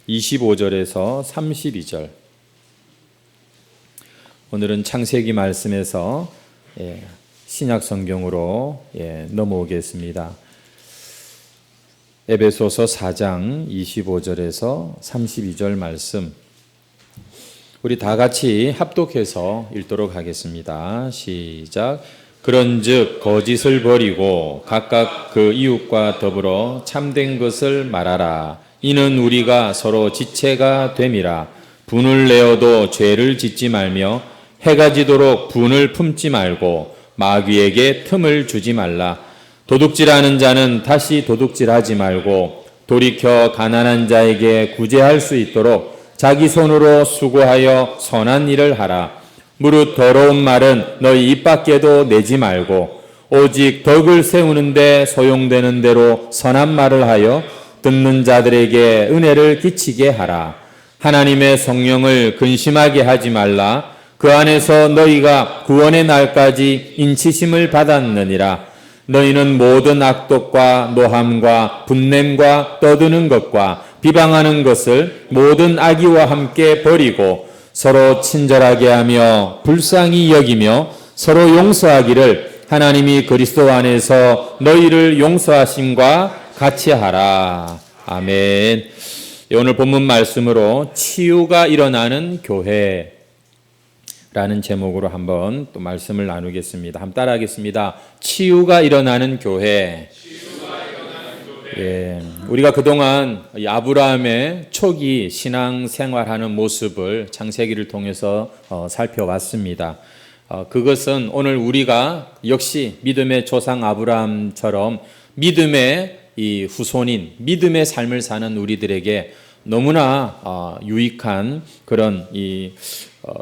25절에서 32절. 오늘은 창세기 말씀에서 신약 성경으로 넘어오겠습니다. 에베소서 4장 25절에서 32절 말씀. 우리 다 같이 합독해서 읽도록 하겠습니다. 시작. 그런즉 거짓을 버리고 각각 그 이웃과 더불어 참된 것을 말하라. 이는 우리가 서로 지체가 됨이라. 분을 내어도 죄를 짓지 말며 해가 지도록 분을 품지 말고 마귀에게 틈을 주지 말라. 도둑질하는 자는 다시 도둑질하지 말고 돌이켜 가난한 자에게 구제할 수 있도록 자기 손으로 수고하여 선한 일을 하라. 무릇 더러운 말은 너희 입 밖에도 내지 말고 오직 덕을 세우는데 소용되는 대로 선한 말을 하여 듣는 자들에게 은혜를 끼치게 하라. 하나님의 성령을 근심하게 하지 말라. 그 안에서 너희가 구원의 날까지 인치심을 받았느니라. 너희는 모든 악독과 노함과 분냄과 떠드는 것과 비방하는 것을 모든 악의와 함께 버리고 서로 친절하게 하며 불쌍히 여기며 서로 용서하기를 하나님이 그리스도 안에서 너희를 용서하심과 같이 하라. 아멘. 오늘 본문 말씀으로 치유가 일어나는 교회 라는 제목으로 한번 또 말씀을 나누겠습니다. 한번 따라하겠습니다. 치유가 일어나는 교회. 우리가 그동안 아브라함의 초기 신앙생활하는 모습을 창세기를 통해서 살펴왔습니다. 그것은 오늘 우리가 역시 믿음의 조상 아브라함처럼 믿음의 이 후손인 믿음의 삶을 사는 우리들에게 너무나 유익한 그런 이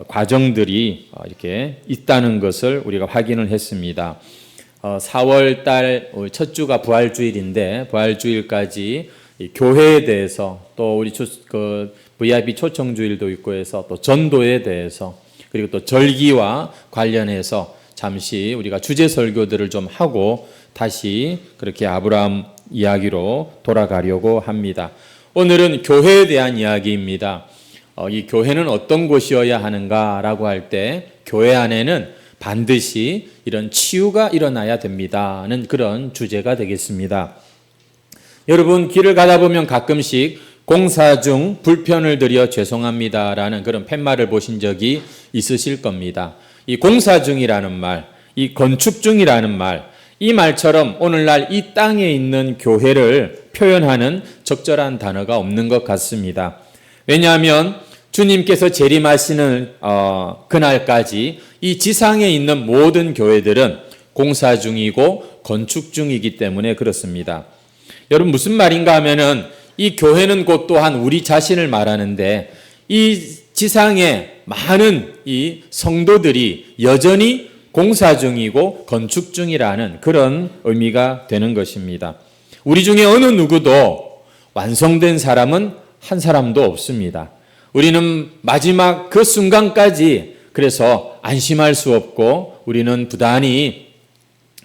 과정들이 이렇게 있다는 것을 우리가 확인을 했습니다. 4월 달 첫 주가 부활주일인데 부활주일까지 교회에 대해서 또 우리 VIP 초청주일도 있고 해서 또 전도에 대해서 그리고 또 절기와 관련해서 잠시 우리가 주제 설교들을 좀 하고 다시 그렇게 아브라함 이야기로 돌아가려고 합니다. 오늘은 교회에 대한 이야기입니다. 이 교회는 어떤 곳이어야 하는가라고 할 때 교회 안에는 반드시 이런 치유가 일어나야 됩니다는 그런 주제가 되겠습니다. 여러분 길을 가다 보면 가끔씩 공사 중 불편을 드려 죄송합니다라는 그런 팻말을 보신 적이 있으실 겁니다. 이 공사 중이라는 말, 이 건축 중이라는 말, 이 말처럼 오늘날 이 땅에 있는 교회를 표현하는 적절한 단어가 없는 것 같습니다. 왜냐하면 주님께서 재림하시는 그날까지 이 지상에 있는 모든 교회들은 공사 중이고 건축 중이기 때문에 그렇습니다. 여러분 무슨 말인가 하면은 이 교회는 곧 또한 우리 자신을 말하는데 이 지상에 많은 이 성도들이 여전히 공사 중이고 건축 중이라는 그런 의미가 되는 것입니다. 우리 중에 어느 누구도 완성된 사람은 한 사람도 없습니다. 우리는 마지막 그 순간까지 그래서 안심할 수 없고 우리는 부단히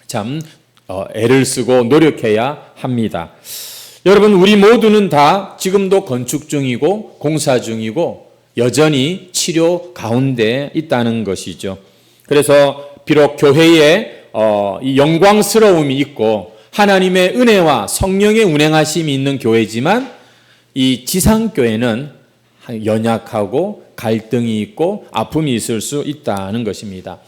참 애를 쓰고 노력해야 합니다. 여러분 우리 모두는 다 지금도 건축 중이고 공사 중이고 여전히 치료 가운데 있다는 것이죠. 그래서 비록 교회에 이 영광스러움이 있고 하나님의 은혜와 성령의 운행하심이 있는 교회지만 이 지상교회는 연약하고 갈등이 있고 아픔이 있을 수 있다는 것입니다.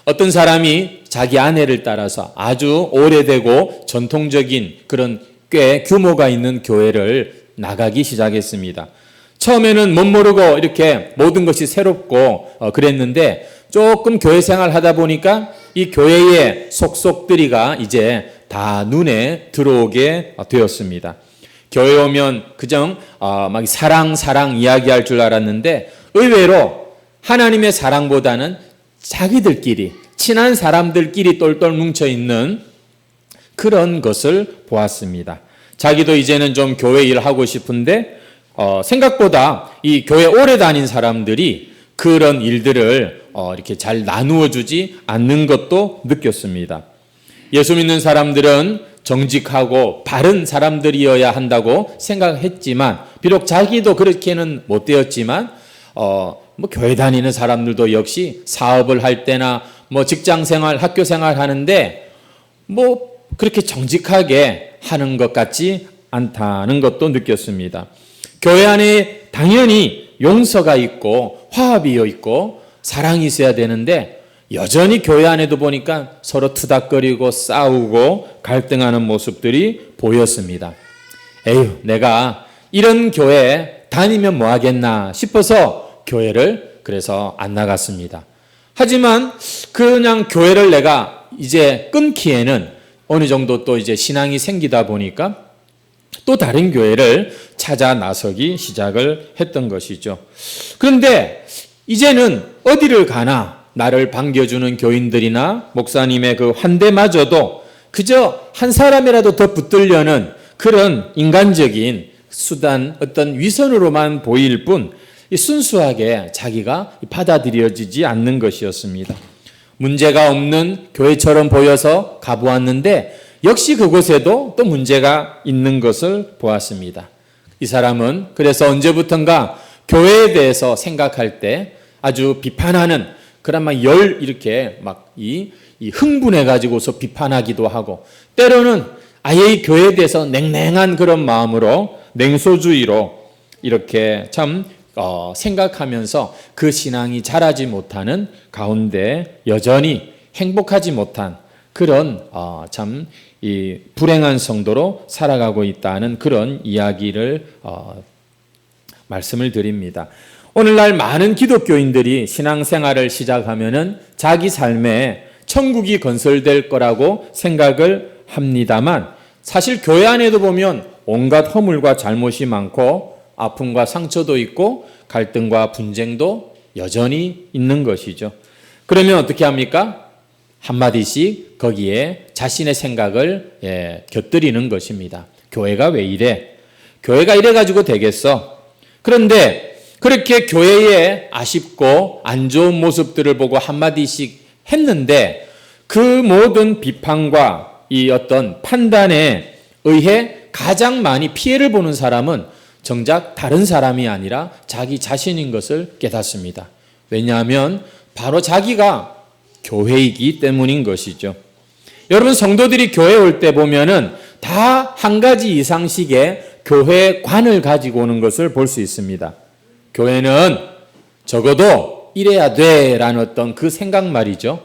어떤 사람이 자기 아내를 따라서 아주 오래되고 전통적인 그런 꽤 규모가 있는 교회를 나가기 시작했습니다. 처음에는 못 모르고 이렇게 모든 것이 새롭고 그랬는데 조금 교회 생활 하다 보니까 이 교회의 속속들이가 이제 다 눈에 들어오게 되었습니다. 교회 오면 그냥 막 사랑 이야기할 줄 알았는데 의외로 하나님의 사랑보다는 자기들끼리 친한 사람들끼리 똘똘 뭉쳐있는 그런 것을 보았습니다. 자기도 이제는 좀 교회 일 하고 싶은데 생각보다 이 교회 오래 다닌 사람들이 그런 일들을 이렇게 잘 나누어 주지 않는 것도 느꼈습니다. 예수 믿는 사람들은 정직하고 바른 사람들이어야 한다고 생각했지만 비록 자기도 그렇게는 못 되었지만 뭐 교회 다니는 사람들도 역시 사업을 할 때나 뭐 직장 생활, 학교 생활 하는데 뭐 그렇게 정직하게 하는 것 같지 않다는 것도 느꼈습니다. 교회 안에 당연히 용서가 있고 화합이 있고 사랑이 있어야 되는데 여전히 교회 안에도 보니까 서로 투닥거리고 싸우고 갈등하는 모습들이 보였습니다. 에휴, 내가 이런 교회 다니면 뭐 하겠나 싶어서 교회를 그래서 안 나갔습니다. 하지만 그냥 교회를 내가 이제 끊기에는 어느 정도 또 이제 신앙이 생기다 보니까 또 다른 교회를 찾아 나서기 시작을 했던 것이죠. 그런데 이제는 어디를 가나 나를 반겨주는 교인들이나 목사님의 그 환대마저도 그저 한 사람이라도 더 붙들려는 그런 인간적인 수단, 어떤 위선으로만 보일 뿐 순수하게 자기가 받아들여지지 않는 것이었습니다. 문제가 없는 교회처럼 보여서 가보았는데 역시 그곳에도 또 문제가 있는 것을 보았습니다. 이 사람은 그래서 언제부턴가 교회에 대해서 생각할 때 아주 비판하는 그런 막 이렇게 막 흥분해 가지고서 비판하기도 하고 때로는 아예 이 교회에 대해서 냉랭한 그런 마음으로 냉소주의로 이렇게 참 생각하면서 그 신앙이 자라지 못하는 가운데 여전히 행복하지 못한 그런 참 이 불행한 성도로 살아가고 있다는 그런 이야기를 말씀을 드립니다. 오늘날 많은 기독교인들이 신앙생활을 시작하면은 자기 삶에 천국이 건설될 거라고 생각을 합니다만 사실 교회 안에도 보면 온갖 허물과 잘못이 많고 아픔과 상처도 있고 갈등과 분쟁도 여전히 있는 것이죠. 그러면 어떻게 합니까? 한마디씩 거기에 자신의 생각을 곁들이는 것입니다. 교회가 왜 이래? 교회가 이래가지고 되겠어? 그런데 그렇게 교회의 아쉽고 안 좋은 모습들을 보고 한마디씩 했는데 그 모든 비판과 이 어떤 판단에 의해 가장 많이 피해를 보는 사람은 정작 다른 사람이 아니라 자기 자신인 것을 깨닫습니다. 왜냐하면 바로 자기가 교회이기 때문인 것이죠. 여러분 성도들이 교회에 올 때 보면은 다 한 가지 이상씩의 교회관을 가지고 오는 것을 볼 수 있습니다. 교회는 적어도 이래야 돼라는 어떤 그 생각 말이죠.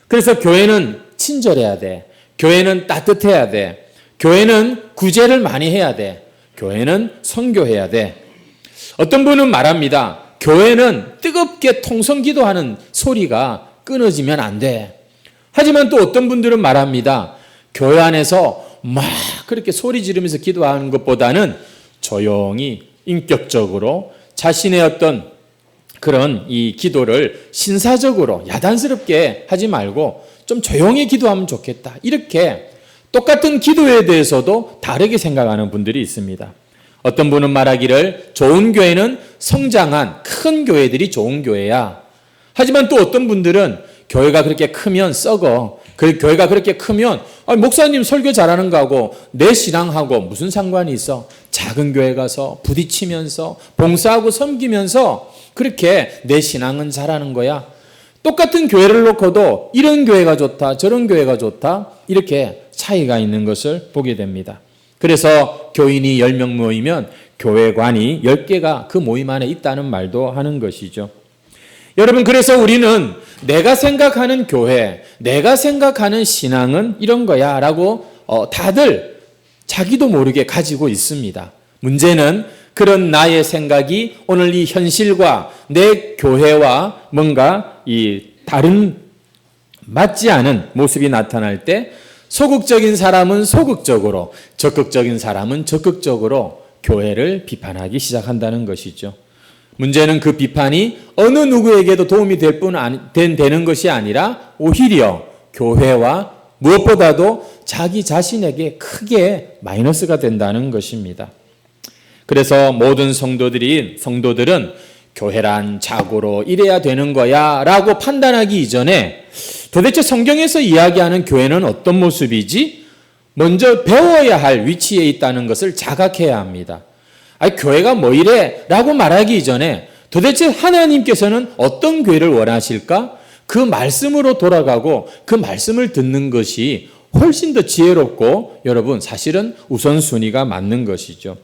그래서 교회는 친절해야 돼. 교회는 따뜻해야 돼. 교회는 구제를 많이 해야 돼. 교회는 선교해야 돼. 어떤 분은 말합니다. 교회는 뜨겁게 통성기도하는 소리가 끊어지면 안 돼. 하지만 또 어떤 분들은 말합니다. 교회 안에서 막 그렇게 소리 지르면서 기도하는 것보다는 조용히 인격적으로 자신의 어떤 그런 이 기도를 신사적으로 야단스럽게 하지 말고 좀 조용히 기도하면 좋겠다. 이렇게 똑같은 기도에 대해서도 다르게 생각하는 분들이 있습니다. 어떤 분은 말하기를 좋은 교회는 성장한 큰 교회들이 좋은 교회야. 하지만 또 어떤 분들은 교회가 그렇게 크면 썩어. 교회가 그렇게 크면 목사님 설교 잘하는 거하고 내 신앙하고 무슨 상관이 있어. 작은 교회 가서 부딪히면서 봉사하고 섬기면서 그렇게 내 신앙은 잘하는 거야. 똑같은 교회를 놓고도 이런 교회가 좋다 저런 교회가 좋다 이렇게 차이가 있는 것을 보게 됩니다. 그래서 교인이 10명 모이면 교회관이 10개가 그 모임 안에 있다는 말도 하는 것이죠. 여러분 그래서 우리는 내가 생각하는 교회, 내가 생각하는 신앙은 이런 거야 라고 다들 자기도 모르게 가지고 있습니다. 문제는 그런 나의 생각이 오늘 이 현실과 내 교회와 뭔가 이 다른 맞지 않은 모습이 나타날 때 소극적인 사람은 소극적으로, 적극적인 사람은 적극적으로 교회를 비판하기 시작한다는 것이죠. 문제는 그 비판이 어느 누구에게도 도움이 되는 것이 아니라 오히려 교회와 무엇보다도 자기 자신에게 크게 마이너스가 된다는 것입니다. 그래서 모든 성도들은 교회란 자고로 이래야 되는 거야 라고 판단하기 이전에 도대체 성경에서 이야기하는 교회는 어떤 모습이지? 먼저 배워야 할 위치에 있다는 것을 자각해야 합니다. 교회가 뭐 이래? 라고 말하기 이전에 도대체 하나님께서는 어떤 교회를 원하실까? 그 말씀으로 돌아가고 그 말씀을 듣는 것이 훨씬 더 지혜롭고 여러분 사실은 우선순위가 맞는 것이죠.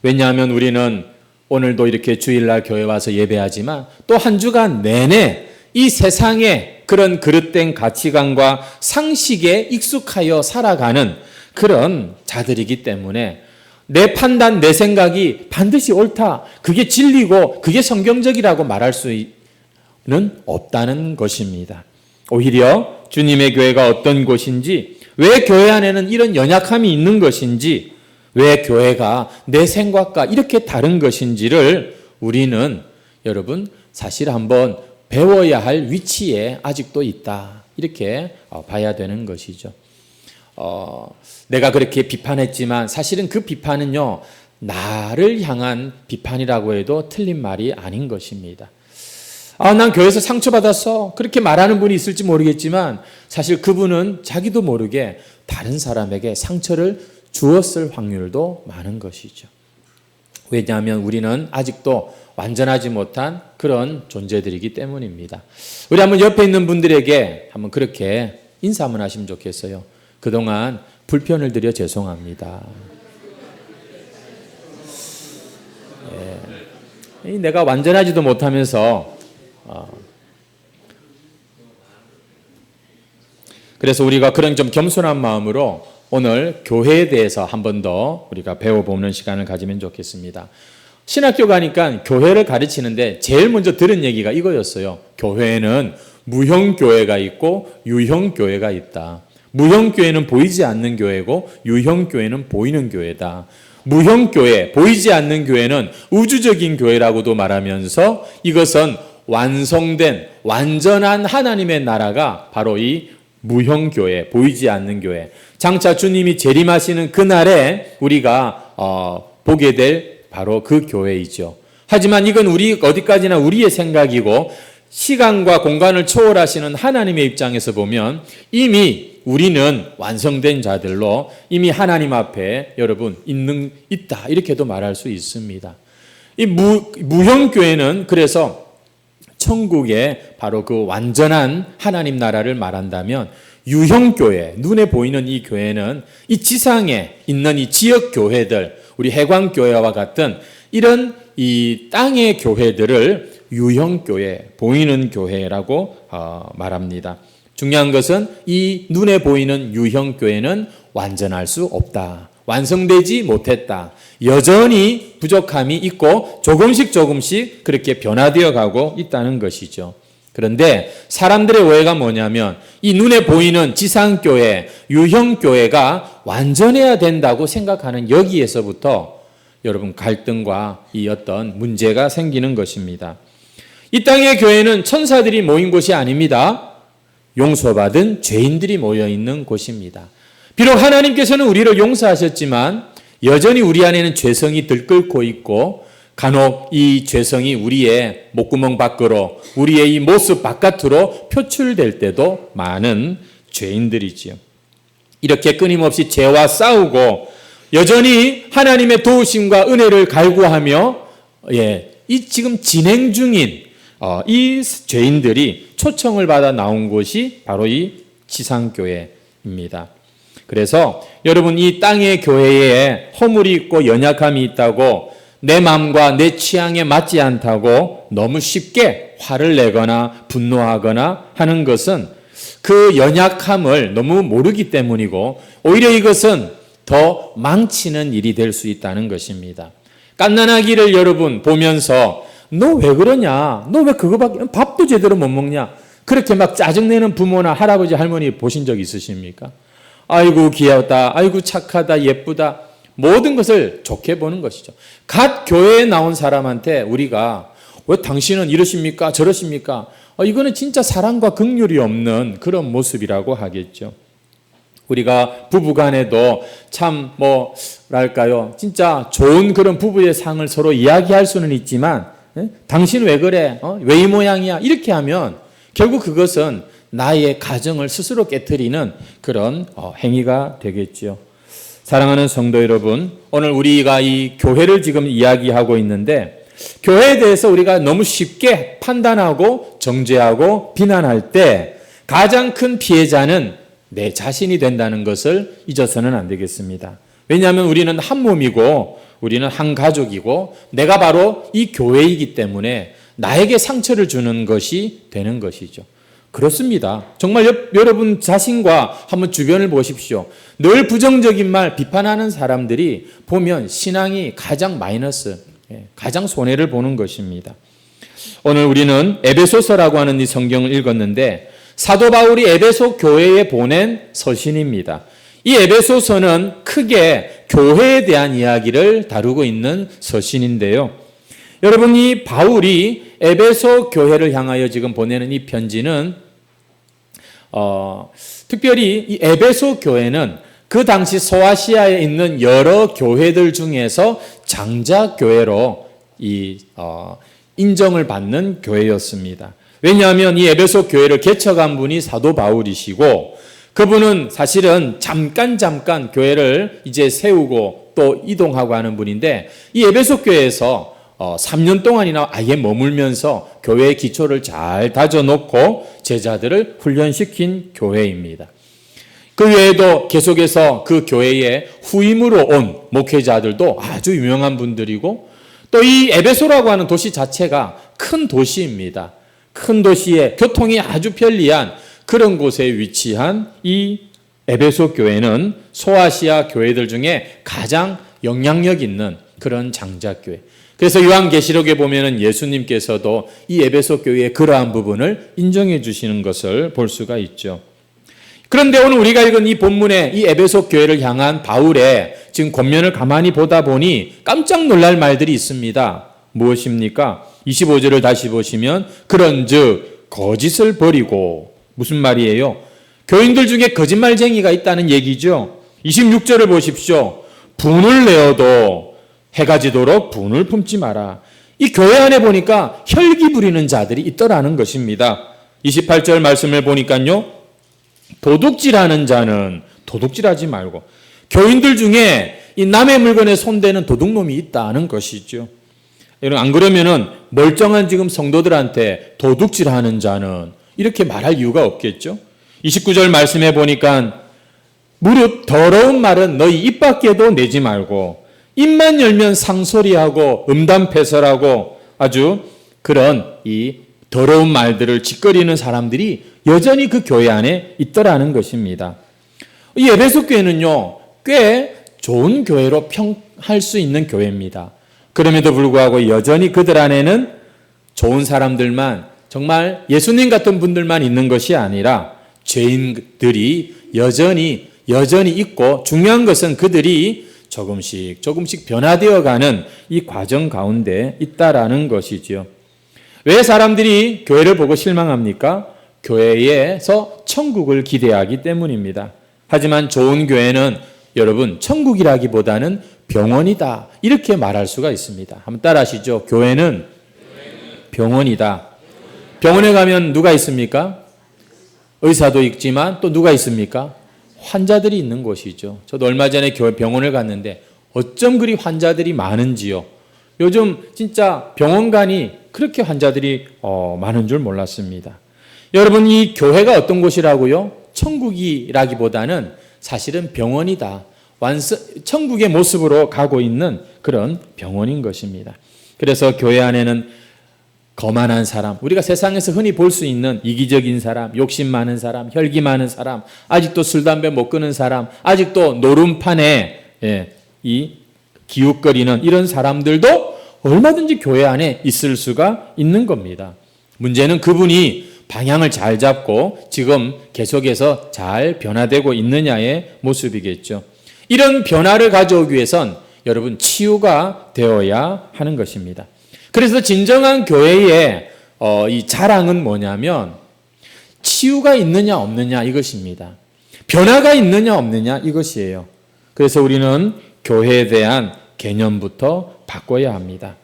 왜냐하면 우리는 오늘도 이렇게 주일날 교회 와서 예배하지만 또 한 주간 내내 이 세상의 그런 그릇된 가치관과 상식에 익숙하여 살아가는 그런 자들이기 때문에 내 판단, 내 생각이 반드시 옳다. 그게 진리고 그게 성경적이라고 말할 수는 없다는 것입니다. 오히려 주님의 교회가 어떤 곳인지, 왜 교회 안에는 이런 연약함이 있는 것인지, 왜 교회가 내 생각과 이렇게 다른 것인지를 우리는 여러분 사실 한번 배워야 할 위치에 아직도 있다. 이렇게 봐야 되는 것이죠. 내가 그렇게 비판했지만 사실은 그 비판은요, 나를 향한 비판이라고 해도 틀린 말이 아닌 것입니다. 난 교회에서 상처받았어. 그렇게 말하는 분이 있을지 모르겠지만 사실 그분은 자기도 모르게 다른 사람에게 상처를 주었을 확률도 많은 것이죠. 왜냐하면 우리는 아직도 완전하지 못한 그런 존재들이기 때문입니다. 우리 한번 옆에 있는 분들에게 한번 그렇게 인사 한번 하시면 좋겠어요. 그동안 불편을 드려 죄송합니다. 내가 완전하지도 못하면서 그래서 우리가 그런 좀 겸손한 마음으로 오늘 교회에 대해서 한 번 더 우리가 배워보는 시간을 가지면 좋겠습니다. 신학교 가니까 교회를 가르치는데 제일 먼저 들은 얘기가 이거였어요. 교회에는 무형교회가 있고 유형교회가 있다. 무형교회는 보이지 않는 교회고 유형교회는 보이는 교회다. 무형교회, 보이지 않는 교회는 우주적인 교회라고도 말하면서 이것은 완성된 완전한 하나님의 나라가 바로 이 무형교회, 보이지 않는 교회. 장차 주님이 재림하시는 그날에 우리가 보게 될 바로 그 교회이죠. 하지만 이건 어디까지나 우리의 생각이고 시간과 공간을 초월하시는 하나님의 입장에서 보면 이미 우리는 완성된 자들로 이미 하나님 앞에 여러분 있다 이렇게도 말할 수 있습니다. 이 무형교회는 그래서 천국의 바로 그 완전한 하나님 나라를 말한다면 유형교회, 눈에 보이는 이 교회는 이 지상에 있는 이 지역교회들, 우리 해광교회와 같은 이런 이 땅의 교회들을 유형교회, 보이는 교회라고 말합니다. 중요한 것은 이 눈에 보이는 유형교회는 완전할 수 없다. 완성되지 못했다. 여전히 부족함이 있고 조금씩 그렇게 변화되어 가고 있다는 것이죠. 그런데 사람들의 오해가 뭐냐면 이 눈에 보이는 지상교회, 유형교회가 완전해야 된다고 생각하는 여기에서부터 여러분 갈등과 이 어떤 문제가 생기는 것입니다. 이 땅의 교회는 천사들이 모인 곳이 아닙니다. 용서받은 죄인들이 모여 있는 곳입니다. 비록 하나님께서는 우리를 용서하셨지만 여전히 우리 안에는 죄성이 들끓고 있고 간혹 이 죄성이 우리의 목구멍 밖으로 우리의 이 모습 바깥으로 표출될 때도 많은 죄인들이지요. 이렇게 끊임없이 죄와 싸우고 여전히 하나님의 도우심과 은혜를 갈구하며 이 지금 진행 중인 이 죄인들이 초청을 받아 나온 곳이 바로 이 지상교회입니다. 그래서 여러분 이 땅의 교회에 허물이 있고 연약함이 있다고 내 마음과 내 취향에 맞지 않다고 너무 쉽게 화를 내거나 분노하거나 하는 것은 그 연약함을 너무 모르기 때문이고 오히려 이것은 더 망치는 일이 될 수 있다는 것입니다. 갓난아기를 여러분 보면서 너 왜 그러냐? 너 왜 그거밖에 밥도 제대로 못 먹냐? 그렇게 막 짜증내는 부모나 할아버지 할머니 보신 적 있으십니까? 아이고 귀엽다. 아이고 착하다. 예쁘다. 모든 것을 좋게 보는 것이죠. 갓 교회에 나온 사람한테 우리가 왜 당신은 이러십니까? 저러십니까? 이거는 진짜 사랑과 긍휼이 없는 그런 모습이라고 하겠죠. 우리가 부부간에도 참 뭐랄까요? 진짜 좋은 그런 부부의 상을 서로 이야기할 수는 있지만 당신 왜 그래? 왜 이 모양이야? 이렇게 하면 결국 그것은 나의 가정을 스스로 깨트리는 그런 행위가 되겠죠. 사랑하는 성도 여러분, 오늘 우리가 이 교회를 지금 이야기하고 있는데 교회에 대해서 우리가 너무 쉽게 판단하고 정죄하고 비난할 때 가장 큰 피해자는 내 자신이 된다는 것을 잊어서는 안 되겠습니다. 왜냐하면 우리는 한 몸이고 우리는 한 가족이고 내가 바로 이 교회이기 때문에 나에게 상처를 주는 것이 되는 것이죠. 그렇습니다. 정말 여러분 자신과 한번 주변을 보십시오. 늘 부정적인 말 비판하는 사람들이 보면 신앙이 가장 마이너스, 가장 손해를 보는 것입니다. 오늘 우리는 에베소서라고 하는 이 성경을 읽었는데 사도 바울이 에베소 교회에 보낸 서신입니다. 이 에베소서는 크게 교회에 대한 이야기를 다루고 있는 서신인데요. 여러분, 이 바울이 에베소 교회를 향하여 지금 보내는 이 편지는 특별히 이 에베소 교회는 그 당시 소아시아에 있는 여러 교회들 중에서 장자 교회로 인정을 받는 교회였습니다. 왜냐하면 이 에베소 교회를 개척한 분이 사도 바울이시고 그분은 사실은 잠깐 교회를 이제 세우고 또 이동하고 하는 분인데 이 에베소 교회에서 3년 동안이나 아예 머물면서 교회의 기초를 잘 다져놓고 제자들을 훈련시킨 교회입니다. 그 외에도 계속해서 그 교회에 후임으로 온 목회자들도 아주 유명한 분들이고 또 이 에베소라고 하는 도시 자체가 큰 도시입니다. 큰 도시에 교통이 아주 편리한 그런 곳에 위치한 이 에베소 교회는 소아시아 교회들 중에 가장 영향력 있는 그런 장자교회. 그래서 요한계시록에 보면은 예수님께서도 이 에베소 교회의 그러한 부분을 인정해 주시는 것을 볼 수가 있죠. 그런데 오늘 우리가 읽은 이 본문의 이 에베소 교회를 향한 바울의 지금 권면을 가만히 보다 보니 깜짝 놀랄 말들이 있습니다. 무엇입니까? 25절을 다시 보시면 그런즉 거짓을 버리고, 무슨 말이에요? 교인들 중에 거짓말쟁이가 있다는 얘기죠. 26절을 보십시오. 분을 내어도 해가 지도록 분을 품지 마라. 이 교회 안에 보니까 혈기 부리는 자들이 있더라는 것입니다. 28절 말씀을 보니까요. 도둑질하는 자는 도둑질하지 말고, 교인들 중에 이 남의 물건에 손대는 도둑놈이 있다는 것이죠. 여러분, 안 그러면은 멀쩡한 지금 성도들한테 도둑질하는 자는 이렇게 말할 이유가 없겠죠. 29절 말씀해 보니까 무릇 더러운 말은 너희 입 밖에도 내지 말고 입만 열면 상소리하고 음담패설하고 아주 그런 이 더러운 말들을 짓거리는 사람들이 여전히 그 교회 안에 있더라는 것입니다. 이 에베소 교회는요, 꽤 좋은 교회로 평할 수 있는 교회입니다. 그럼에도 불구하고 여전히 그들 안에는 좋은 사람들만, 정말 예수님 같은 분들만 있는 것이 아니라 죄인들이 여전히 있고, 중요한 것은 그들이 조금씩 변화되어가는 이 과정 가운데 있다라는 것이지요. 왜 사람들이 교회를 보고 실망합니까? 교회에서 천국을 기대하기 때문입니다. 하지만 좋은 교회는 여러분 천국이라기보다는 병원이다, 이렇게 말할 수가 있습니다. 한번 따라하시죠. 교회는 병원이다. 병원에 가면 누가 있습니까? 의사도 있지만 또 누가 있습니까? 환자들이 있는 곳이죠. 저도 얼마 전에 병원을 갔는데 어쩜 그리 환자들이 많은지요. 요즘 진짜 병원간이 그렇게 환자들이 많은 줄 몰랐습니다. 여러분, 이 교회가 어떤 곳이라고요? 천국이라기보다는 사실은 병원이다. 천국의 모습으로 가고 있는 그런 병원인 것입니다. 그래서 교회 안에는 거만한 사람, 우리가 세상에서 흔히 볼 수 있는 이기적인 사람, 욕심 많은 사람, 혈기 많은 사람, 아직도 술, 담배 못 끊는 사람, 아직도 노름판에 이 기웃거리는 이런 사람들도 얼마든지 교회 안에 있을 수가 있는 겁니다. 문제는 그분이 방향을 잘 잡고 지금 계속해서 잘 변화되고 있느냐의 모습이겠죠. 이런 변화를 가져오기 위해선 여러분 치유가 되어야 하는 것입니다. 그래서 진정한 교회의 이 자랑은 뭐냐면 치유가 있느냐 없느냐 이것입니다. 변화가 있느냐 없느냐 이것이에요. 그래서 우리는 교회에 대한 개념부터 바꿔야 합니다.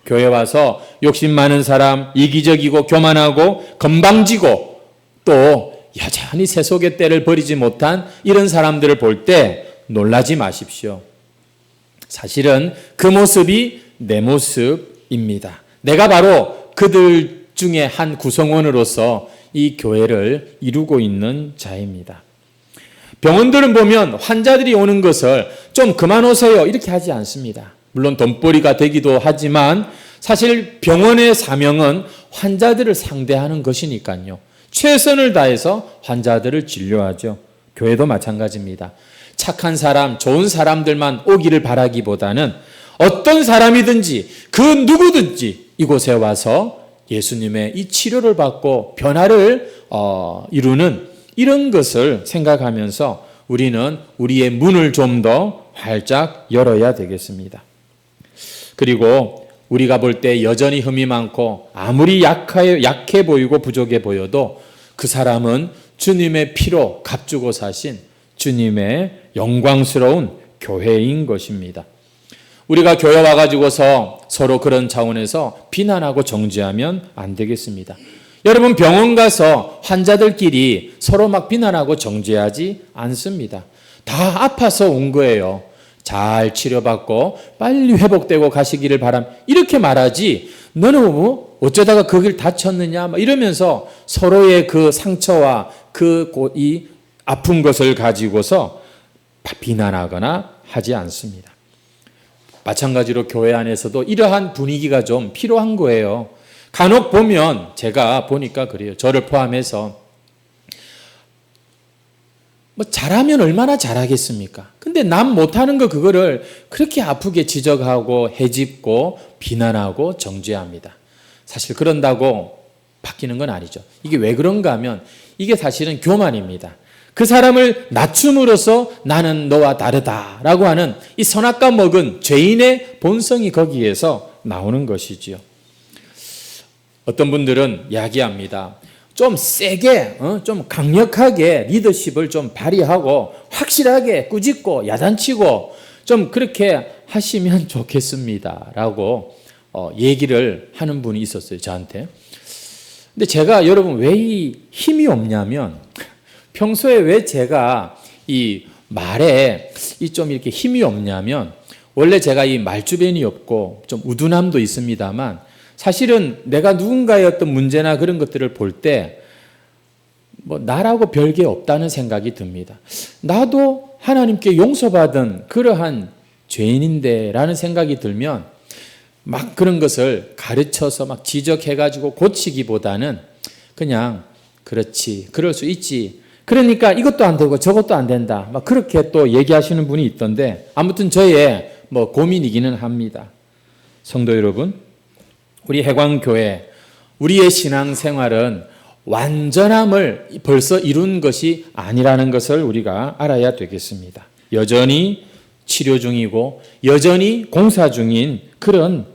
교회 와서 욕심 많은 사람, 이기적이고 교만하고 건방지고 또 여전히 세속의 때를 버리지 못한 이런 사람들을 볼 때 놀라지 마십시오. 사실은 그 모습이 내 모습입니다. 내가 바로 그들 중에 한 구성원으로서 이 교회를 이루고 있는 자입니다. 병원들은 보면 환자들이 오는 것을 좀 그만 오세요 이렇게 하지 않습니다. 물론 돈벌이가 되기도 하지만 사실 병원의 사명은 환자들을 상대하는 것이니까요. 최선을 다해서 환자들을 진료하죠. 교회도 마찬가지입니다. 착한 사람, 좋은 사람들만 오기를 바라기보다는 어떤 사람이든지 그 누구든지 이곳에 와서 예수님의 이 치료를 받고 변화를 이루는 이런 것을 생각하면서 우리는 우리의 문을 좀 더 활짝 열어야 되겠습니다. 그리고 우리가 볼 때 여전히 흠이 많고 아무리 약해 보이고 부족해 보여도 그 사람은 주님의 피로 값주고 사신 주님의 영광스러운 교회인 것입니다. 우리가 교회 와가지고서 서로 그런 차원에서 비난하고 정죄하면 안 되겠습니다. 여러분 병원 가서 환자들끼리 서로 막 비난하고 정죄하지 않습니다. 다 아파서 온 거예요. 잘 치료받고 빨리 회복되고 가시기를 바랍니다. 이렇게 말하지 너는 뭐 어쩌다가 거길 다쳤느냐 막 이러면서 서로의 그 상처와 이 아픈 것을 가지고서 비난하거나 하지 않습니다. 마찬가지로 교회 안에서도 이러한 분위기가 좀 필요한 거예요. 간혹 보면 제가 보니까 그래요. 저를 포함해서 뭐 잘하면 얼마나 잘하겠습니까? 근데 남 못하는 거 그거를 그렇게 아프게 지적하고 헤집고 비난하고 정죄합니다. 사실 그런다고 바뀌는 건 아니죠. 이게 왜 그런가 하면 이게 사실은 교만입니다. 그 사람을 낮춤으로써 나는 너와 다르다라고 하는 이 선악과 먹은 죄인의 본성이 거기에서 나오는 것이지요. 어떤 분들은 이야기합니다. 좀 세게, 좀 강력하게 리더십을 좀 발휘하고 확실하게 꾸짖고 야단치고 좀 그렇게 하시면 좋겠습니다. 라고 얘기를 하는 분이 있었어요. 저한테. 근데 제가 여러분 왜 이 힘이 없냐면 평소에 왜 제가 이 말에 좀 이렇게 힘이 없냐면 원래 제가 이 말주변이 없고 좀 우둔함도 있습니다만 사실은 내가 누군가의 어떤 문제나 그런 것들을 볼 때 뭐 나라고 별게 없다는 생각이 듭니다. 나도 하나님께 용서받은 그러한 죄인인데 라는 생각이 들면 막 그런 것을 가르쳐서 막 지적해가지고 고치기보다는 그냥 그렇지 그럴 수 있지 그러니까 이것도 안 되고 저것도 안 된다 막 그렇게 또 얘기하시는 분이 있던데 아무튼 저의 뭐 고민이기는 합니다. 성도 여러분, 우리 해광교회 우리의 신앙생활은 완전함을 벌써 이룬 것이 아니라는 것을 우리가 알아야 되겠습니다. 여전히 치료 중이고 여전히 공사 중인 그런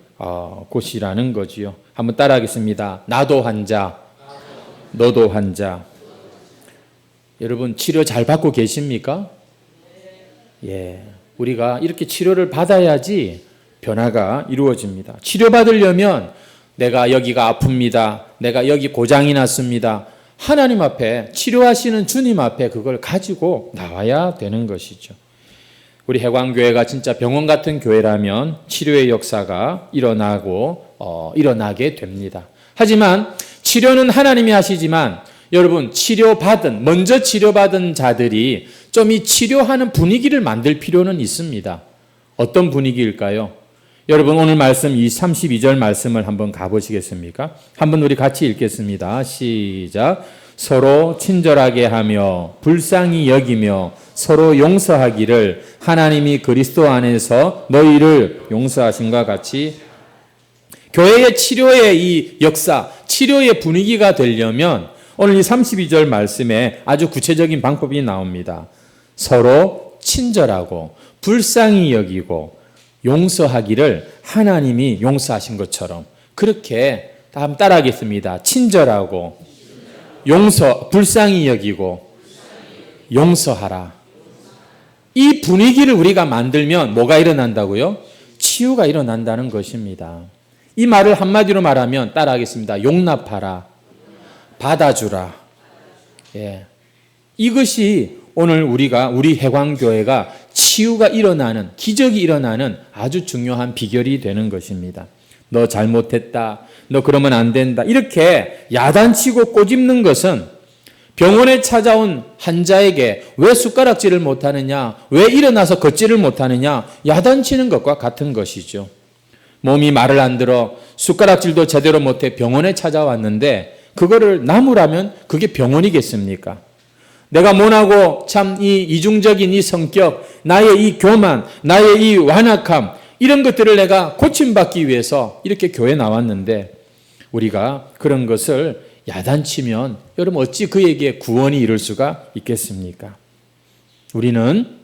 곳이라는 거지요. 한번 따라하겠습니다. 나도 환자, 너도 환자. 여러분 치료 잘 받고 계십니까? 예, 우리가 이렇게 치료를 받아야지 변화가 이루어집니다. 치료받으려면 내가 여기가 아픕니다. 내가 여기 고장이 났습니다. 하나님 앞에 치료하시는 주님 앞에 그걸 가지고 나와야 되는 것이죠. 우리 해광교회가 진짜 병원 같은 교회라면 치료의 역사가 일어나게 됩니다. 하지만 치료는 하나님이 하시지만 여러분 먼저 치료받은 자들이 좀 이 치료하는 분위기를 만들 필요는 있습니다. 어떤 분위기일까요? 여러분 오늘 말씀 이 32절 말씀을 한번 가보시겠습니까? 한번 우리 같이 읽겠습니다. 시작. 서로 친절하게 하며 불쌍히 여기며 서로 용서하기를 하나님이 그리스도 안에서 너희를 용서하신과 같이 교회의 치료의 이 역사, 치료의 분위기가 되려면 오늘 이 32절 말씀에 아주 구체적인 방법이 나옵니다. 서로 친절하고 불쌍히 여기고 용서하기를 하나님이 용서하신 것처럼 그렇게 다음 따라하겠습니다. 친절하고 불쌍히 여기고 용서하라. 이 분위기를 우리가 만들면 뭐가 일어난다고요? 치유가 일어난다는 것입니다. 이 말을 한마디로 말하면 따라하겠습니다. 용납하라. 받아주라. 예. 이것이 오늘 우리 해광교회가 치유가 일어나는, 기적이 일어나는 아주 중요한 비결이 되는 것입니다. 너 잘못했다, 너 그러면 안 된다, 이렇게 야단치고 꼬집는 것은 병원에 찾아온 환자에게 왜 숟가락질을 못하느냐, 왜 일어나서 걷지를 못하느냐, 야단치는 것과 같은 것이죠. 몸이 말을 안 들어 숟가락질도 제대로 못해 병원에 찾아왔는데 그거를 나무라면 그게 병원이겠습니까? 내가 모나고 참 이 이중적인 이 성격, 나의 이 교만, 나의 이 완악함, 이런 것들을 내가 고침받기 위해서 이렇게 교회에 나왔는데 우리가 그런 것을 야단치면 여러분 어찌 그에게 구원이 이룰 수가 있겠습니까? 우리는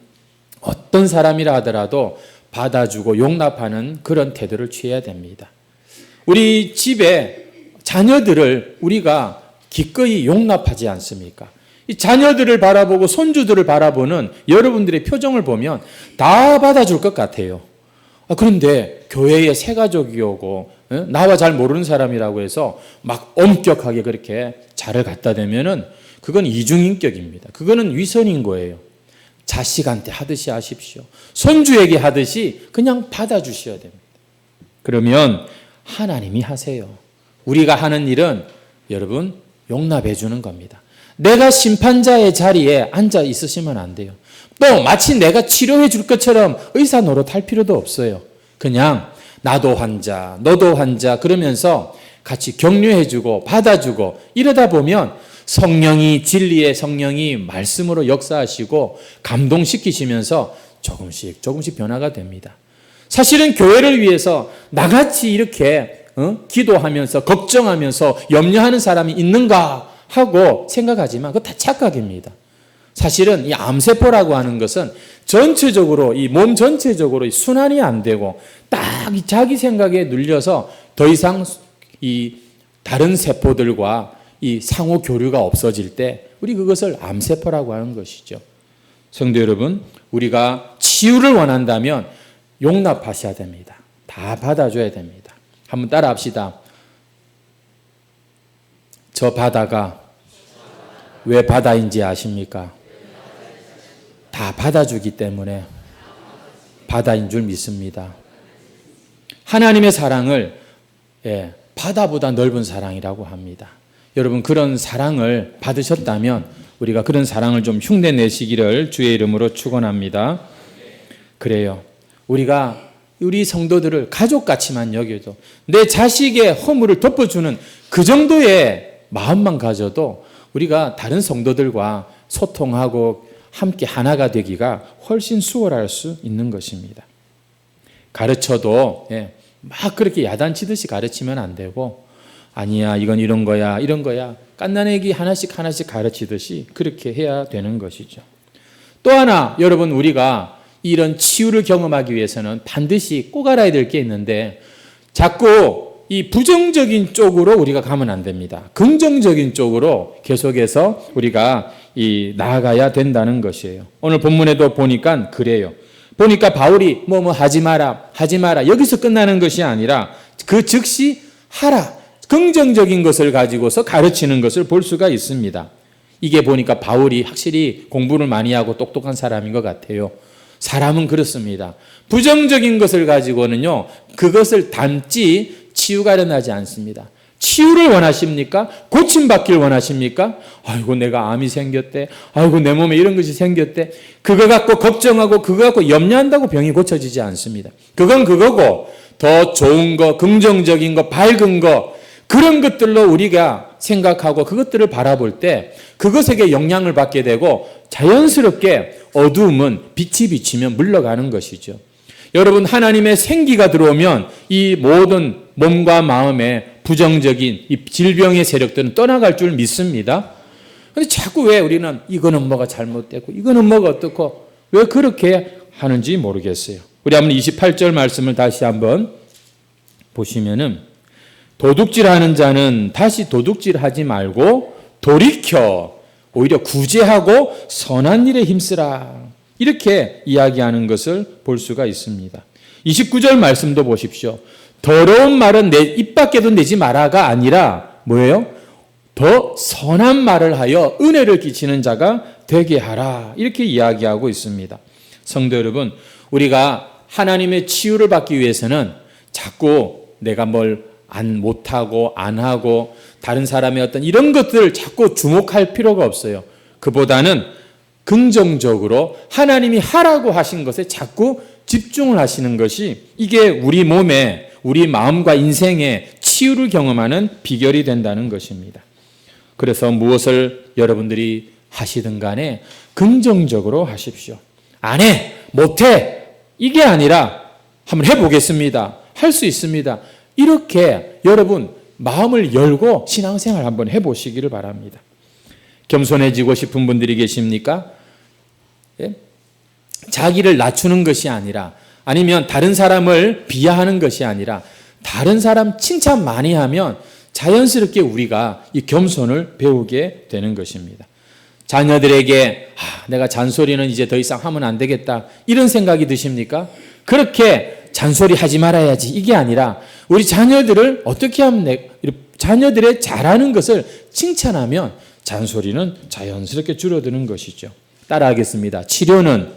어떤 사람이라 하더라도 받아주고 용납하는 그런 태도를 취해야 됩니다. 우리 집에 자녀들을 우리가 기꺼이 용납하지 않습니까? 이 자녀들을 바라보고 손주들을 바라보는 여러분들의 표정을 보면 다 받아줄 것 같아요. 그런데 교회에 새 가족이 오고 나와 잘 모르는 사람이라고 해서 막 엄격하게 그렇게 잘을 갖다 대면은 그건 이중인격입니다. 그거는 위선인 거예요. 자식한테 하듯이 하십시오. 손주에게 하듯이 그냥 받아주셔야 됩니다. 그러면 하나님이 하세요. 우리가 하는 일은 여러분 용납해 주는 겁니다. 내가 심판자의 자리에 앉아 있으시면 안 돼요. 또 마치 내가 치료해 줄 것처럼 의사 노릇할 필요도 없어요. 그냥 나도 환자, 너도 환자 그러면서 같이 격려해 주고 받아주고 이러다 보면 성령이, 진리의 성령이 말씀으로 역사하시고 감동시키시면서 조금씩 변화가 됩니다. 사실은 교회를 위해서 나같이 이렇게 기도하면서 걱정하면서 염려하는 사람이 있는가 하고 생각하지만 그거 다 착각입니다. 사실은 이 암세포라고 하는 것은 전체적으로 이 몸 전체적으로 순환이 안 되고 딱 이 자기 생각에 눌려서 더 이상 이 다른 세포들과 이 상호 교류가 없어질 때 우리 그것을 암세포라고 하는 것이죠. 성도 여러분, 우리가 치유를 원한다면 용납하셔야 됩니다. 다 받아줘야 됩니다. 한번 따라 합시다. 저 바다가 왜 바다인지 아십니까? 다 받아주기 때문에 바다인 줄 믿습니다. 하나님의 사랑을 바다보다 넓은 사랑이라고 합니다. 여러분 그런 사랑을 받으셨다면 우리가 그런 사랑을 좀 흉내내시기를 주의 이름으로 축원합니다. 그래요. 우리가 우리 성도들을 가족같이만 여겨도 내 자식의 허물을 덮어주는 그 정도의 마음만 가져도 우리가 다른 성도들과 소통하고 함께 하나가 되기가 훨씬 수월할 수 있는 것입니다. 가르쳐도 막 그렇게 야단치듯이 가르치면 안 되고 아니야 이건 이런 거야 깐난애기 하나씩 가르치듯이 그렇게 해야 되는 것이죠. 또 하나 여러분 우리가 이런 치유를 경험하기 위해서는 반드시 꼭 알아야 될 게 있는데 자꾸 이 부정적인 쪽으로 우리가 가면 안 됩니다. 긍정적인 쪽으로 계속해서 우리가 나아가야 된다는 것이에요. 오늘 본문에도 보니까 그래요. 보니까 바울이 뭐 하지 마라 여기서 끝나는 것이 아니라 그 즉시 하라. 긍정적인 것을 가지고서 가르치는 것을 볼 수가 있습니다. 이게 보니까 바울이 확실히 공부를 많이 하고 똑똑한 사람인 것 같아요. 사람은 그렇습니다. 부정적인 것을 가지고는요, 그것을 담지 치유가 일어나지 않습니다. 치유를 원하십니까? 고침받기를 원하십니까? 아이고 내가 암이 생겼대. 아이고 내 몸에 이런 것이 생겼대. 그거 갖고 걱정하고 그거 갖고 염려한다고 병이 고쳐지지 않습니다. 그건 그거고 더 좋은 거, 긍정적인 거, 밝은 거 그런 것들로 우리가 생각하고 그것들을 바라볼 때 그것에게 영향을 받게 되고 자연스럽게 어두움은 빛이 비치면 물러가는 것이죠. 여러분 하나님의 생기가 들어오면 이 모든 몸과 마음에 부정적인 이 질병의 세력들은 떠나갈 줄 믿습니다. 그런데 자꾸 왜 우리는 이거는 뭐가 잘못되고 이거는 뭐가 어떻고 왜 그렇게 하는지 모르겠어요. 우리 한번 28절 말씀을 다시 한번 보시면은 도둑질하는 자는 다시 도둑질하지 말고 돌이켜 오히려 구제하고 선한 일에 힘쓰라. 이렇게 이야기하는 것을 볼 수가 있습니다. 29절 말씀도 보십시오. 더러운 말은 내 입 밖에도 내지 마라가 아니라 뭐예요? 더 선한 말을 하여 은혜를 끼치는 자가 되게 하라. 이렇게 이야기하고 있습니다. 성도 여러분, 우리가 하나님의 치유를 받기 위해서는 자꾸 내가 뭘 못하고 안 하고 다른 사람의 어떤 이런 것들을 자꾸 주목할 필요가 없어요. 그보다는 긍정적으로 하나님이 하라고 하신 것에 자꾸 집중을 하시는 것이 이게 우리 몸에 우리 마음과 인생에 치유를 경험하는 비결이 된다는 것입니다. 그래서 무엇을 여러분들이 하시든 간에 긍정적으로 하십시오. 안 해, 못해 이게 아니라 한번 해보겠습니다. 할 수 있습니다. 이렇게 여러분 마음을 열고 신앙생활 한번 해보시기를 바랍니다. 겸손해지고 싶은 분들이 계십니까? 예? 자기를 낮추는 것이 아니라 아니면 다른 사람을 비하하는 것이 아니라 다른 사람 칭찬 많이 하면 자연스럽게 우리가 이 겸손을 배우게 되는 것입니다. 자녀들에게 내가 잔소리는 이제 더 이상 하면 안 되겠다 이런 생각이 드십니까? 그렇게 잔소리 하지 말아야지 이게 아니라 우리 자녀들을 어떻게 하면 자녀들의 잘하는 것을 칭찬하면 잔소리는 자연스럽게 줄어드는 것이죠. 따라하겠습니다. 치료는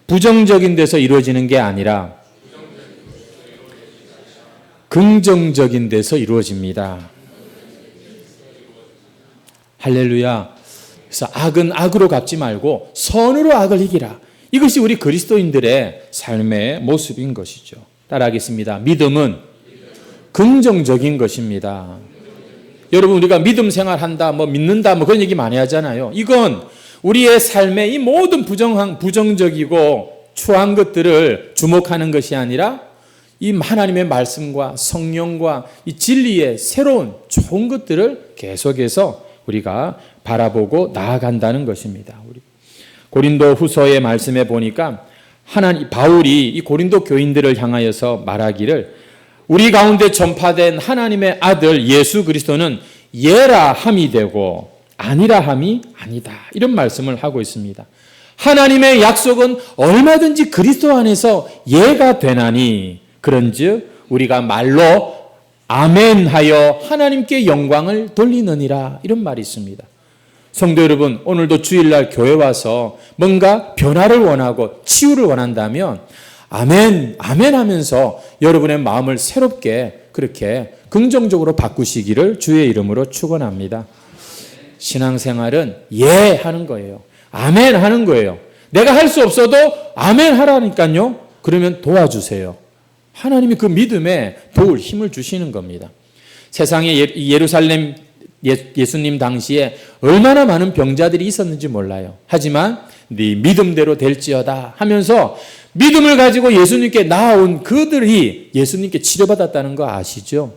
부정적인 데서 이루어지는 게 아니라 긍정적인 데서 이루어집니다. 할렐루야. 그래서 악은 악으로 갚지 말고 선으로 악을 이기라. 이것이 우리 그리스도인들의 삶의 모습인 것이죠. 따라하겠습니다. 믿음은 긍정적인 것입니다. 여러분 우리가 믿음 생활한다, 믿는다, 그런 얘기 많이 하잖아요. 이건 우리의 삶의 이 모든 부정적이고 추한 것들을 주목하는 것이 아니라 이 하나님의 말씀과 성령과 이 진리의 새로운 좋은 것들을 계속해서 우리가 바라보고 나아간다는 것입니다. 우리 고린도 후서의 말씀에 보니까 바울이 이 고린도 교인들을 향하여서 말하기를 우리 가운데 전파된 하나님의 아들 예수 그리스도는 예라 함이 되고 아니라 함이 아니다. 이런 말씀을 하고 있습니다. 하나님의 약속은 얼마든지 그리스도 안에서 예가 되나니 그런즉 우리가 말로 아멘하여 하나님께 영광을 돌리느니라. 이런 말이 있습니다. 성도 여러분, 오늘도 주일날 교회 와서 뭔가 변화를 원하고 치유를 원한다면 아멘, 아멘 하면서 여러분의 마음을 새롭게 그렇게 긍정적으로 바꾸시기를 주의 이름으로 축원합니다. 신앙생활은 예 하는 거예요. 아멘 하는 거예요. 내가 할 수 없어도 아멘 하라니까요. 그러면 도와주세요. 하나님이 그 믿음에 도울 힘을 주시는 겁니다. 세상에 예루살렘 예수님 당시에 얼마나 많은 병자들이 있었는지 몰라요. 하지만 네 믿음대로 될지어다 하면서 믿음을 가지고 예수님께 나아온 그들이 예수님께 치료받았다는 거 아시죠?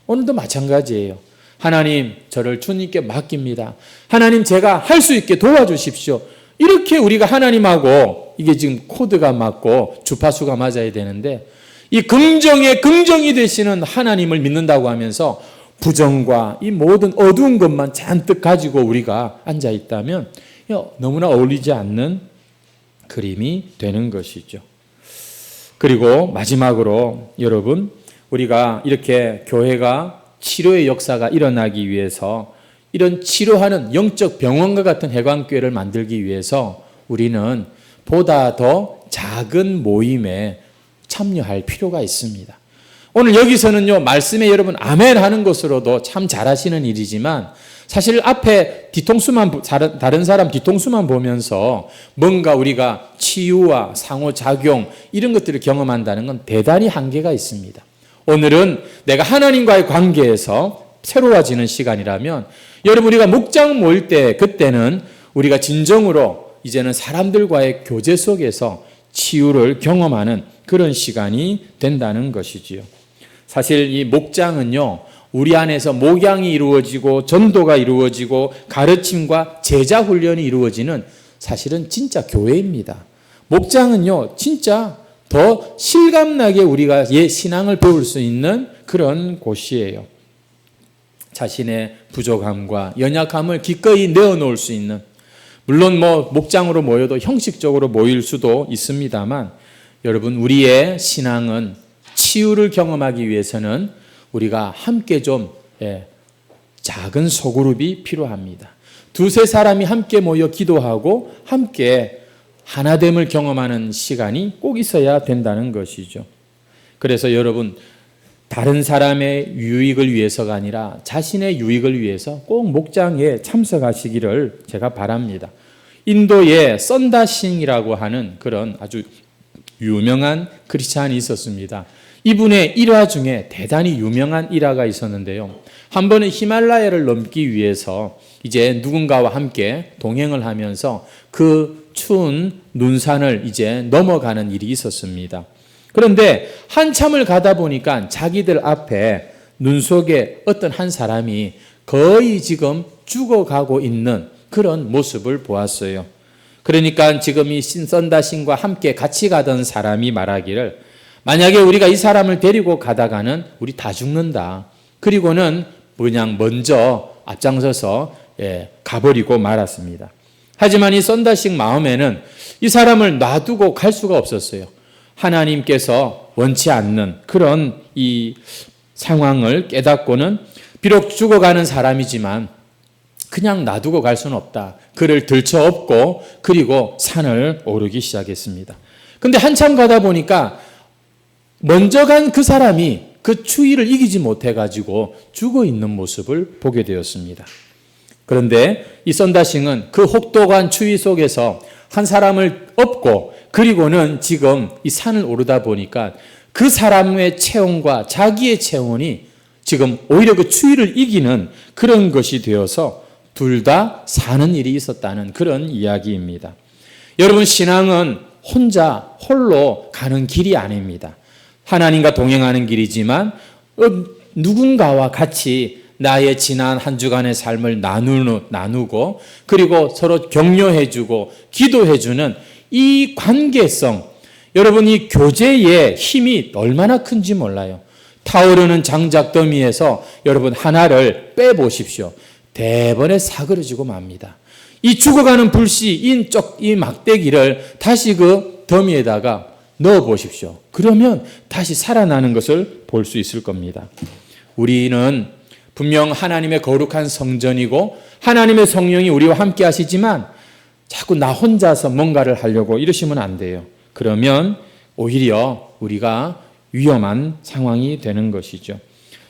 오늘도 마찬가지예요. 하나님, 저를 주님께 맡깁니다. 하나님, 제가 할 수 있게 도와주십시오. 이렇게 우리가 하나님하고 이게 지금 코드가 맞고 주파수가 맞아야 되는데 이 긍정의 긍정이 되시는 하나님을 믿는다고 하면서 부정과 이 모든 어두운 것만 잔뜩 가지고 우리가 앉아 있다면 너무나 어울리지 않는 그림이 되는 것이죠. 그리고 마지막으로 여러분, 우리가 이렇게 교회가 치료의 역사가 일어나기 위해서 이런 치료하는 영적 병원과 같은 해관교회를 만들기 위해서 우리는 보다 더 작은 모임에 참여할 필요가 있습니다. 오늘 여기서는요, 말씀에 여러분 아멘 하는 것으로도 참 잘하시는 일이지만 사실 앞에 뒤통수만, 다른 사람 뒤통수만 보면서 뭔가 우리가 치유와 상호작용 이런 것들을 경험한다는 건 대단히 한계가 있습니다. 오늘은 내가 하나님과의 관계에서 새로워지는 시간이라면 여러분 우리가 목장 모일 때 그때는 우리가 진정으로 이제는 사람들과의 교제 속에서 치유를 경험하는 그런 시간이 된다는 것이지요. 사실 이 목장은요, 우리 안에서 목양이 이루어지고 전도가 이루어지고 가르침과 제자 훈련이 이루어지는 사실은 진짜 교회입니다. 목장은요, 진짜 더 실감나게 우리가 신앙을 배울 수 있는 그런 곳이에요. 자신의 부족함과 연약함을 기꺼이 내어놓을 수 있는, 물론 목장으로 모여도 형식적으로 모일 수도 있습니다만 여러분 우리의 신앙은 치유를 경험하기 위해서는 우리가 함께 좀 작은 소그룹이 필요합니다. 두세 사람이 함께 모여 기도하고 함께 하나됨을 경험하는 시간이 꼭 있어야 된다는 것이죠. 그래서 여러분, 다른 사람의 유익을 위해서가 아니라 자신의 유익을 위해서 꼭 목장에 참석하시기를 제가 바랍니다. 인도에 썬다싱이라고 하는 그런 아주 유명한 크리스찬이 있었습니다. 이분의 일화 중에 대단히 유명한 일화가 있었는데요. 한 번은 히말라야를 넘기 위해서 이제 누군가와 함께 동행을 하면서 그 추운 눈산을 이제 넘어가는 일이 있었습니다. 그런데 한참을 가다 보니까 자기들 앞에 눈 속에 어떤 한 사람이 거의 지금 죽어가고 있는 그런 모습을 보았어요. 그러니까 지금 이 썬다신과 함께 같이 가던 사람이 말하기를, 만약에 우리가 이 사람을 데리고 가다가는 우리 다 죽는다. 그리고는 그냥 먼저 앞장서서 가버리고 말았습니다. 하지만 이 썬다신 마음에는 이 사람을 놔두고 갈 수가 없었어요. 하나님께서 원치 않는 그런 이 상황을 깨닫고는 비록 죽어가는 사람이지만 그냥 놔두고 갈 수는 없다. 그를 들쳐업고 그리고 산을 오르기 시작했습니다. 근데 한참 가다 보니까 먼저 간 그 사람이 그 추위를 이기지 못해가지고 죽어 있는 모습을 보게 되었습니다. 그런데 이 썬다싱은 그 혹독한 추위 속에서 한 사람을 업고 그리고는 지금 이 산을 오르다 보니까 그 사람의 체온과 자기의 체온이 지금 오히려 그 추위를 이기는 그런 것이 되어서 둘 다 사는 일이 있었다는 그런 이야기입니다. 여러분, 신앙은 혼자 홀로 가는 길이 아닙니다. 하나님과 동행하는 길이지만 누군가와 같이 나의 지난 한 주간의 삶을 나누고 그리고 서로 격려해주고 기도해주는 이 관계성, 여러분, 이 교제의 힘이 얼마나 큰지 몰라요. 타오르는 장작더미에서 여러분 하나를 빼보십시오. 대번에 사그러지고 맙니다. 이 죽어가는 불씨, 이 막대기를 다시 그 더미에다가 넣어 보십시오. 그러면 다시 살아나는 것을 볼 수 있을 겁니다. 우리는 분명 하나님의 거룩한 성전이고 하나님의 성령이 우리와 함께 하시지만 자꾸 나 혼자서 뭔가를 하려고 이러시면 안 돼요. 그러면 오히려 우리가 위험한 상황이 되는 것이죠.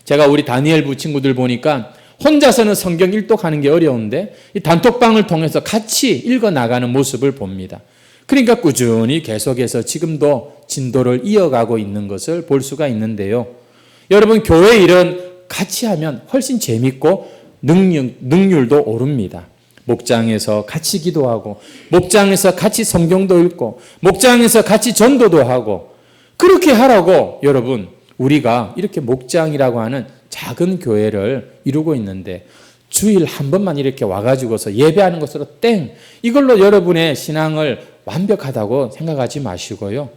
제가 우리 다니엘부 친구들 보니까 혼자서는 성경 일독하는 게 어려운데 이 단톡방을 통해서 같이 읽어 나가는 모습을 봅니다. 그러니까 꾸준히 계속해서 지금도 진도를 이어가고 있는 것을 볼 수가 있는데요. 여러분, 교회 일은 같이 하면 훨씬 재밌고 능률도 오릅니다. 목장에서 같이 기도하고 목장에서 같이 성경도 읽고 목장에서 같이 전도도 하고 그렇게 하라고 여러분, 우리가 이렇게 목장이라고 하는 작은 교회를 이루고 있는데 주일 한 번만 이렇게 와가지고서 예배하는 것으로 이걸로 여러분의 신앙을 완벽하다고 생각하지 마시고요.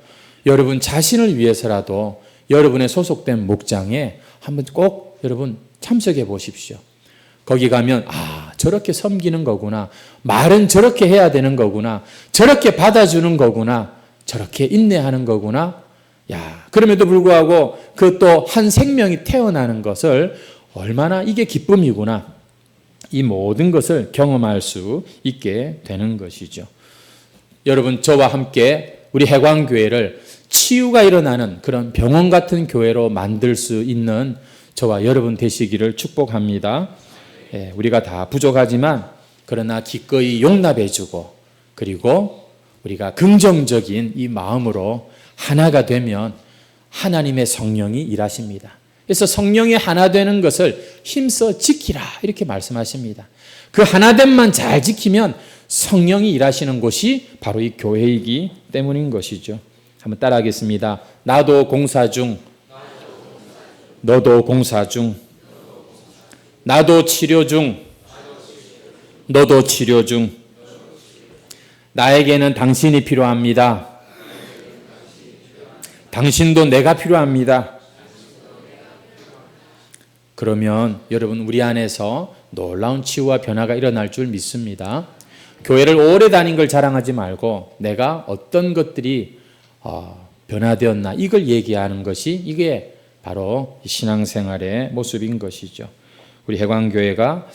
여러분 자신을 위해서라도 여러분의 소속된 목장에 한번 꼭 여러분 참석해 보십시오. 거기 가면 저렇게 섬기는 거구나. 말은 저렇게 해야 되는 거구나. 저렇게 받아주는 거구나. 저렇게 인내하는 거구나. 그럼에도 불구하고 그 또 한 생명이 태어나는 것을 얼마나 이게 기쁨이구나. 이 모든 것을 경험할 수 있게 되는 것이죠. 여러분, 저와 함께 우리 해광교회를 치유가 일어나는 그런 병원 같은 교회로 만들 수 있는 저와 여러분 되시기를 축복합니다. 우리가 다 부족하지만 그러나 기꺼이 용납해주고 그리고 우리가 긍정적인 이 마음으로 하나가 되면 하나님의 성령이 일하십니다. 그래서 성령이 하나 되는 것을 힘써 지키라 이렇게 말씀하십니다. 그 하나됨만 잘 지키면 성령이 일하시는 곳이 바로 이 교회이기 때문인 것이죠. 한번 따라하겠습니다. 나도 공사 중, 너도 공사 중, 나도 치료 중, 너도 치료 중, 나에게는 당신이 필요합니다. 당신도 내가 필요합니다. 그러면 여러분, 우리 안에서 놀라운 치유와 변화가 일어날 줄 믿습니다. 교회를 오래 다닌 걸 자랑하지 말고 내가 어떤 것들이 변화되었나 이걸 얘기하는 것이 이게 바로 신앙생활의 모습인 것이죠. 우리 해광교회가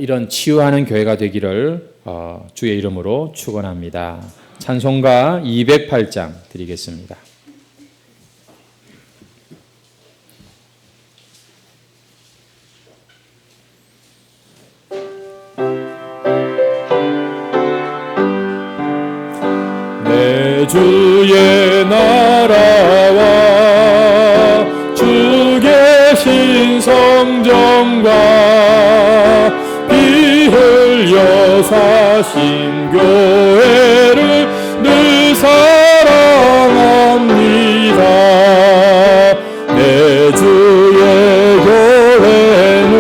이런 치유하는 교회가 되기를 주의 이름으로 축원합니다. 찬송가 208장 드리겠습니다. 내 주의 나라와 주 계신 성전과 피 흘려 사신 교회를 늘 사랑합니다. 내 주의 교회는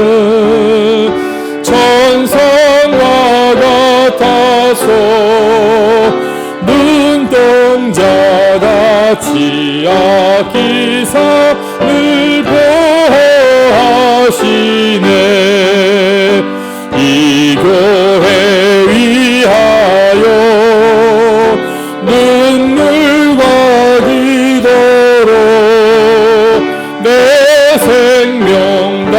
천상과 같아서 눈동자같이 아끼사 늘 보호하시네. 이 교회 위하여 눈물과 기도로 내 생명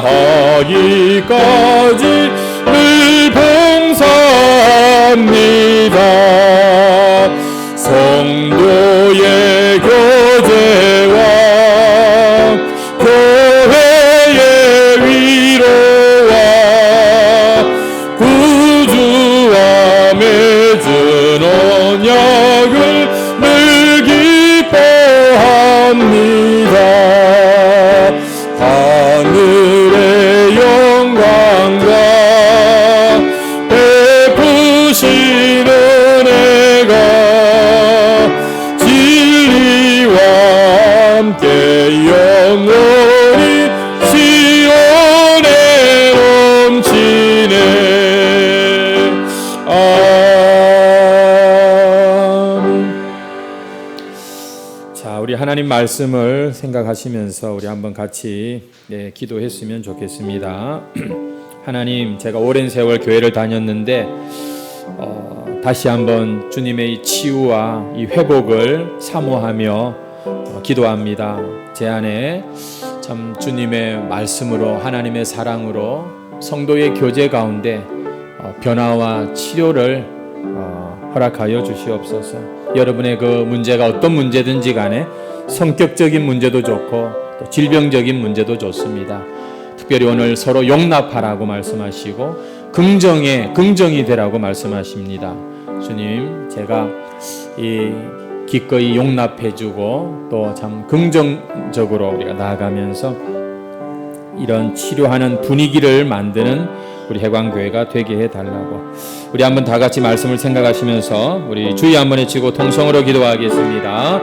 다하기까지 늘 봉사합니다. 성도의 교제와 교회의 위로와 구주와 맺은 언약을 늘 기뻐합니다. 하늘의 영광과 베푸신 은혜가 진리와 함께 영원히 시온에 넘치네. 아멘. 자, 우리 하나님 말씀을 생각하시면서 우리 한번 같이 기도했으면 좋겠습니다. 하나님, 제가 오랜 세월 교회를 다녔는데 다시 한번 주님의 이 치유와 이 회복을 사모하며 기도합니다. 제 안에 참 주님의 말씀으로, 하나님의 사랑으로 성도의 교제 가운데 변화와 치료를 허락하여 주시옵소서. 여러분의 그 문제가 어떤 문제든지 간에 성격적인 문제도 좋고 또 질병적인 문제도 좋습니다. 특별히 오늘 서로 용납하라고 말씀하시고 긍정이 되라고 말씀하십니다. 주님, 제가 기꺼이 용납해주고 또 참 긍정적으로 우리가 나아가면서 이런 치료하는 분위기를 만드는 우리 해광교회가 되게 해달라고. 우리 한번 다 같이 말씀을 생각하시면서 우리 주의 한번 외치고 통성으로 기도하겠습니다.